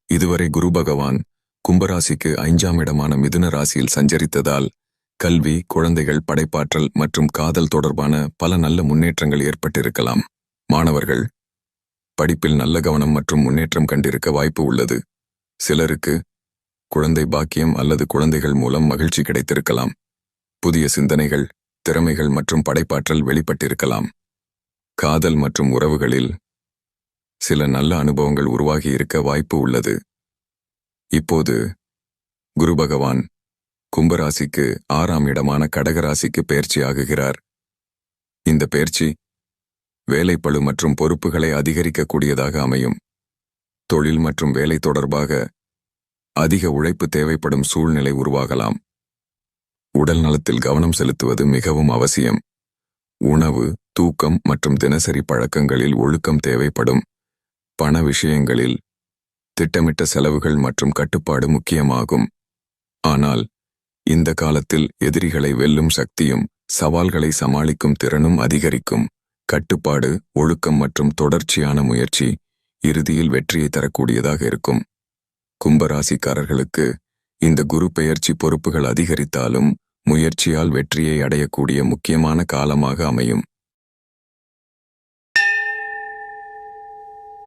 இதுவரை குரு பகவான் கும்பராசிக்கு 5ஆம் இடமான மிதுன ராசியில் சஞ்சரித்ததால் கல்வி, குழந்தைகள், படைப்பாற்றல் மற்றும் காதல் தொடர்பான பல நல்ல முன்னேற்றங்கள் ஏற்பட்டிருக்கலாம். மாணவர்கள் படிப்பில் நல்ல கவனம் மற்றும் முன்னேற்றம் கண்டிருக்க வாய்ப்பு உள்ளது. சிலருக்கு குழந்தை பாக்கியம் அல்லது குழந்தைகள் மூலம் மகிழ்ச்சி கிடைத்திருக்கலாம். புதிய சிந்தனைகள், திறமைகள் மற்றும் படைப்பாற்றல் வெளிப்பட்டிருக்கலாம். காதல் மற்றும் உறவுகளில் சில நல்ல அனுபவங்கள் உருவாகி இருக்க வாய்ப்பு உள்ளது. இப்போது குரு பகவான் கும்பராசிக்கு 6ஆம் இடமான கடகராசிக்கு பெயர்ச்சி ஆகுகிறார். இந்த பெயர்ச்சி வேலைப்பளு மற்றும் பொறுப்புகளை அதிகரிக்கக்கூடியதாக அமையும். தொழில் மற்றும் வேலை தொடர்பாக அதிக உழைப்பு தேவைப்படும் சூழ்நிலை உருவாகலாம். உடல் நலத்தில் கவனம் செலுத்துவது மிகவும் அவசியம். உணவு, தூக்கம் மற்றும் தினசரி பழக்கங்களில் ஒழுக்கம் தேவைப்படும். பண விஷயங்களில் திட்டமிட்ட செலவுகள் மற்றும் கட்டுப்பாடு முக்கியமாகும். ஆனால் இந்த காலத்தில் எதிரிகளை வெல்லும் சக்தியும் சவால்களை சமாளிக்கும் திறனும் அதிகரிக்கும். கட்டுப்பாடு, ஒழுக்கம் மற்றும் தொடர்ச்சியான முயற்சி இறுதியில் வெற்றியை தரக்கூடியதாக இருக்கும். கும்பராசிக்காரர்களுக்கு இந்த குரு பெயர்ச்சி பொறுப்புகள் அதிகரித்தாலும் முயற்சியால் வெற்றியை அடையக்கூடிய முக்கியமான காலமாக அமையும்.